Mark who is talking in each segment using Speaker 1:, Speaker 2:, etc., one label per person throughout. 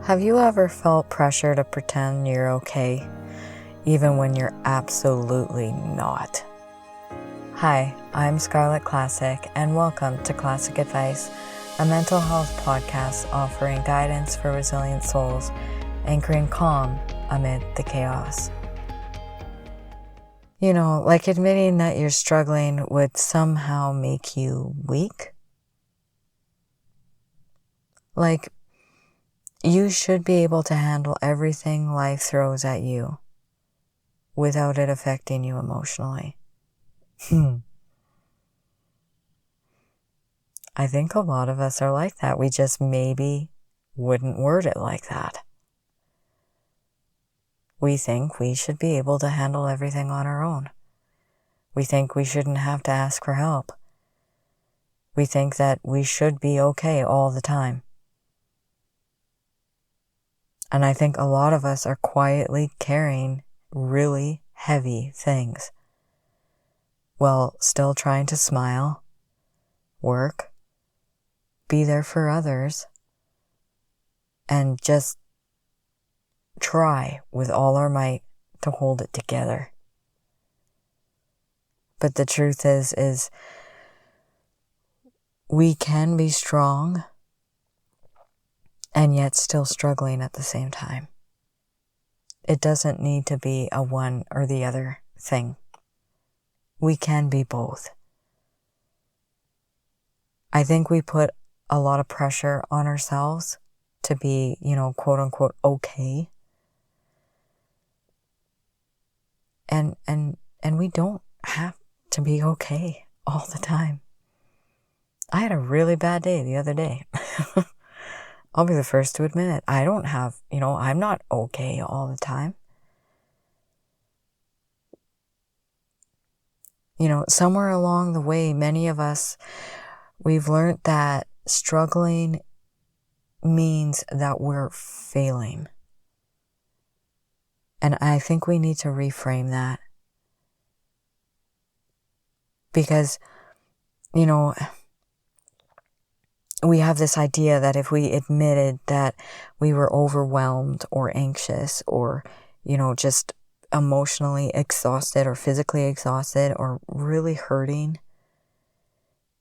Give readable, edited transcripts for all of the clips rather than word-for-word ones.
Speaker 1: Have you ever felt pressure to pretend you're okay, even when you're absolutely not? Hi, I'm Scarlett Classic, and welcome to Classic Advice, a mental health podcast offering guidance for resilient souls, anchoring calm amid the chaos. You know, like admitting that you're struggling would somehow make you weak. Like, you should be able to handle everything life throws at you without it affecting you emotionally. I think a lot of us are like that. We just maybe wouldn't word it like that. We think we should be able to handle everything on our own. We think we shouldn't have to ask for help. We think that we should be okay all the time. And I think a lot of us are quietly carrying really heavy things while still trying to smile, work, be there for others, and just try with all our might to hold it together. But the truth is we can be strong and yet still struggling at the same time. It doesn't need to be a one or the other thing. We can be both. I think we put a lot of pressure on ourselves to be, quote unquote, okay. And we don't have to be okay all the time. I had a really bad day the other day. I'll be the first to admit it. I don't have, I'm not okay all the time. Somewhere along the way, many of us, we've learned that struggling means that we're failing. And I think we need to reframe that. Because, we have this idea that if we admitted that we were overwhelmed or anxious or, just emotionally exhausted or physically exhausted or really hurting,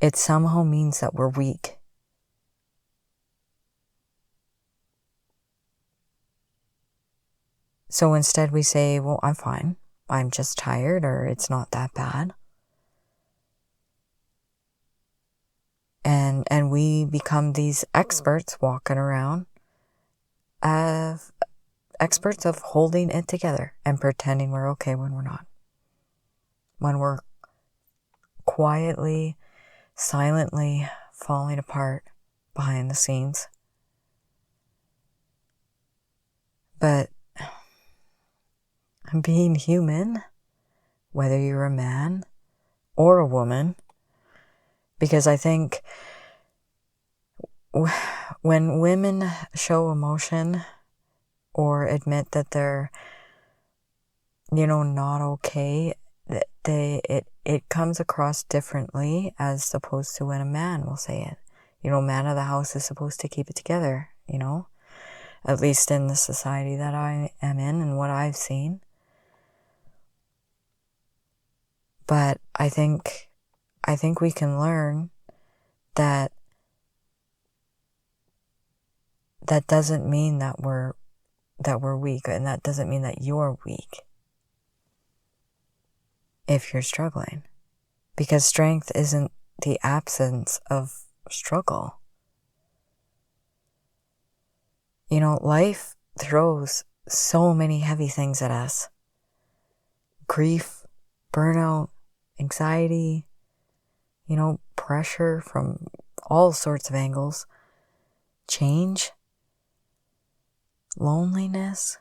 Speaker 1: it somehow means that we're weak. So instead we say, well, I'm fine. I'm just tired, or it's not that bad. And we become these experts walking around, experts of holding it together and pretending we're okay when we're not. When we're quietly, silently falling apart behind the scenes. But being human, whether you're a man or a woman, because I think when women show emotion or admit that they're, not okay, it comes across differently as opposed to when a man will say it. Man of the house is supposed to keep it together, at least in the society that I am in and what I've seen. But I think we can learn that doesn't mean that we're weak, and that doesn't mean that you're weak if you're struggling. Because strength isn't the absence of struggle. Life throws so many heavy things at us. Grief, burnout, anxiety, pressure from all sorts of angles, change, loneliness,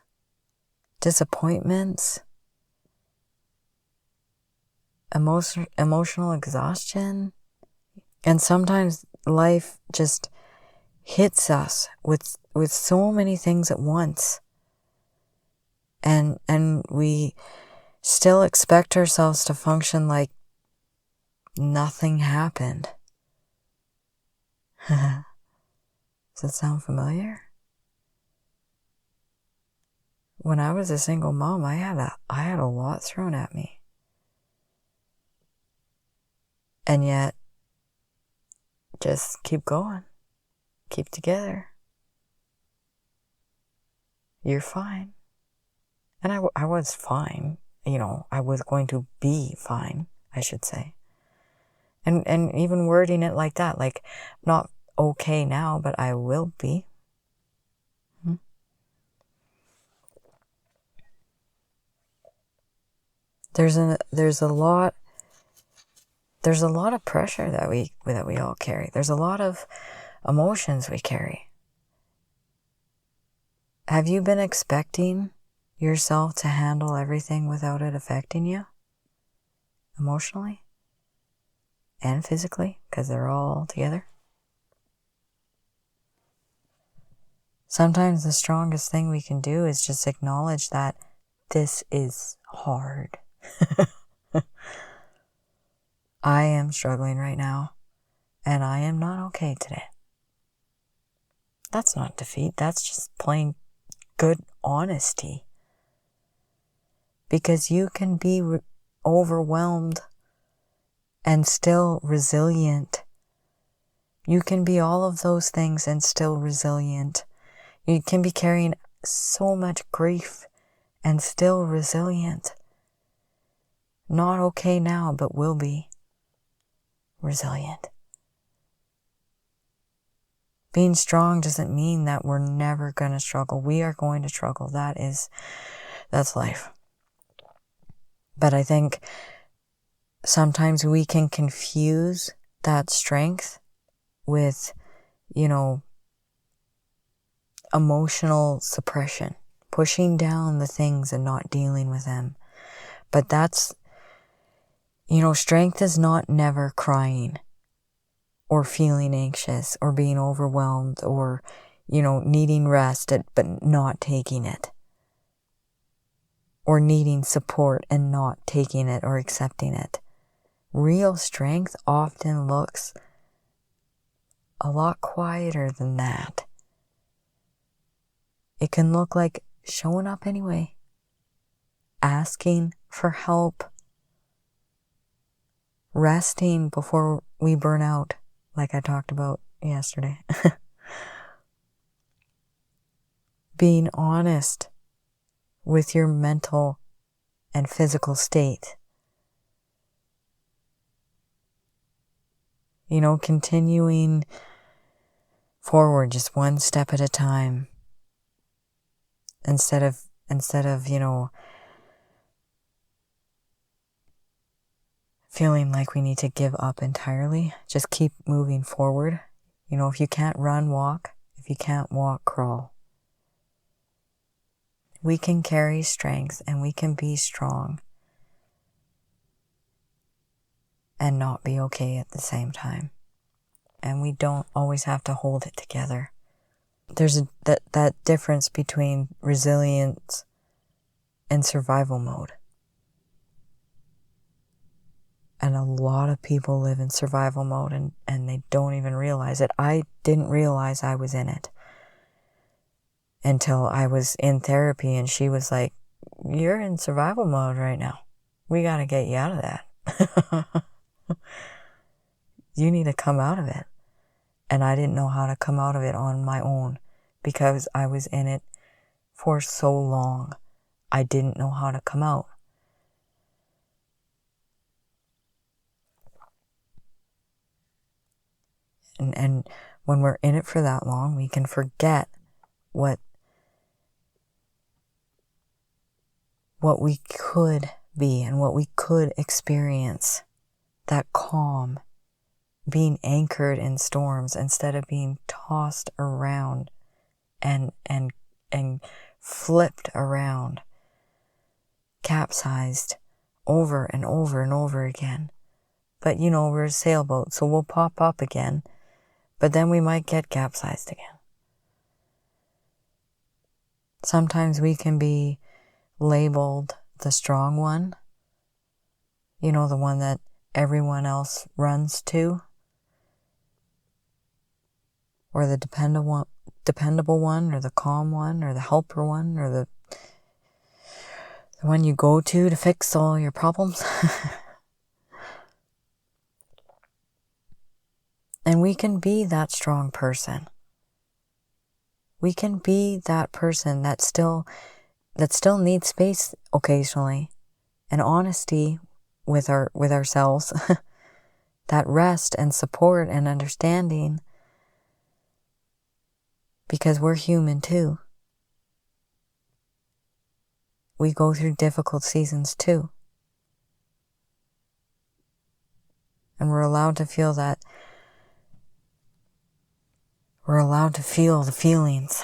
Speaker 1: disappointments, emotional exhaustion. And sometimes life just hits us with so many things at once. And we still expect ourselves to function like nothing happened. Does that sound familiar? when I was a single mom, I had a lot thrown at me. And yet, just keep going. Keep together. You're fine. And I was fine. I was going to be fine, I should say. And even wording it like that, like, not okay now, but I will be. There's a lot of pressure that we all carry. There's a lot of emotions we carry. Have you been expecting yourself to handle everything without it affecting you? Emotionally? And physically? Because they're all together? Sometimes the strongest thing we can do is just acknowledge that this is hard. I am struggling right now, and I am not okay today. That's not defeat. That's just plain good honesty. Because you can be overwhelmed and still resilient. You can be all of those things and still resilient. You can be carrying so much grief and still resilient. Not okay now, but will be resilient. Being strong doesn't mean that we're never going to struggle. We are going to struggle. That's life. But I think sometimes we can confuse that strength with, emotional suppression, pushing down the things and not dealing with them. But that's, strength is not never crying or feeling anxious or being overwhelmed or, needing rest but not taking it. Or needing support and not taking it or accepting it. Real strength often looks a lot quieter than that. It can look like showing up anyway, asking for help, resting before we burn out, like I talked about yesterday. Being honest with your mental and physical state. Continuing forward just one step at a time. Instead of, feeling like we need to give up entirely, just keep moving forward. If you can't run, walk. If you can't walk, crawl. We can carry strength and we can be strong and not be okay at the same time. And we don't always have to hold it together. There's that difference between resilience and survival mode. And a lot of people live in survival mode and they don't even realize it. I didn't realize I was in it until I was in therapy and she was like, "You're in survival mode right now. We got to get you out of that. You need to come out of it." And I didn't know how to come out of it on my own because I was in it for so long. I didn't know how to come out. And when we're in it for that long, we can forget what we could be and what we could experience. That calm, being anchored in storms instead of being tossed around and flipped around, capsized over and over and over again. But we're a sailboat, so we'll pop up again, but then we might get capsized again. Sometimes we can be labeled the strong one, the one that everyone else runs to, or the dependable one, or the calm one, or the helper one, or the one you go to fix all your problems. And we can be that strong person. We can be that person that still needs space occasionally and honesty with ourselves. That rest and support and understanding, because we're human too. We go through difficult seasons too. And we're allowed to feel that. We're allowed to feel the feelings.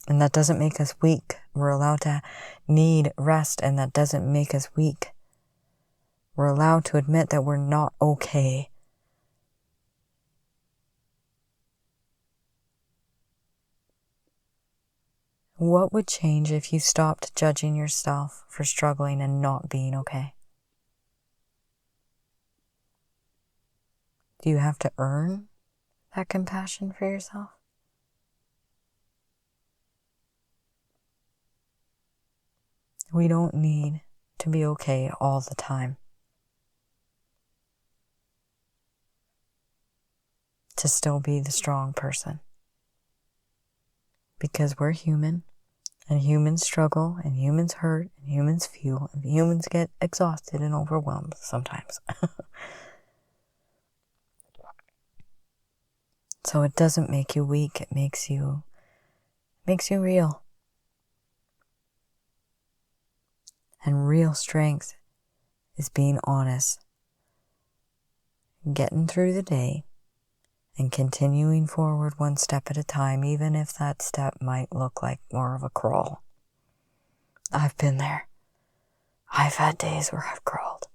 Speaker 1: And that doesn't make us weak. We're allowed to need rest, and that doesn't make us weak. We're allowed to admit that we're not okay. What would change if you stopped judging yourself for struggling and not being okay? Do you have to earn that compassion for yourself? We don't need to be okay all the time. To still be the strong person. Because we're human, and humans struggle, and humans hurt, and humans feel, and humans get exhausted and overwhelmed sometimes. So it doesn't make you weak, it makes you real. And real strength is being honest, getting through the day, and continuing forward one step at a time, even if that step might look like more of a crawl. I've been there. I've had days where I've crawled.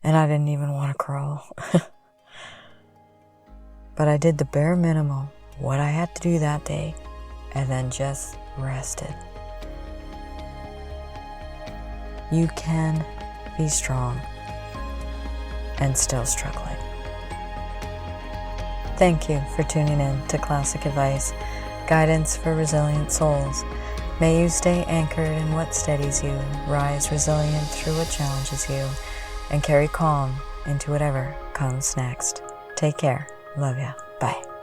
Speaker 1: And I didn't even want to crawl. But I did the bare minimum, what I had to do that day, and then just rested. You can be strong and still struggling. Thank you for tuning in to Classic Advice, guidance for resilient souls. May you stay anchored in what steadies you, rise resilient through what challenges you, and carry calm into whatever comes next. Take care. Love ya. Bye.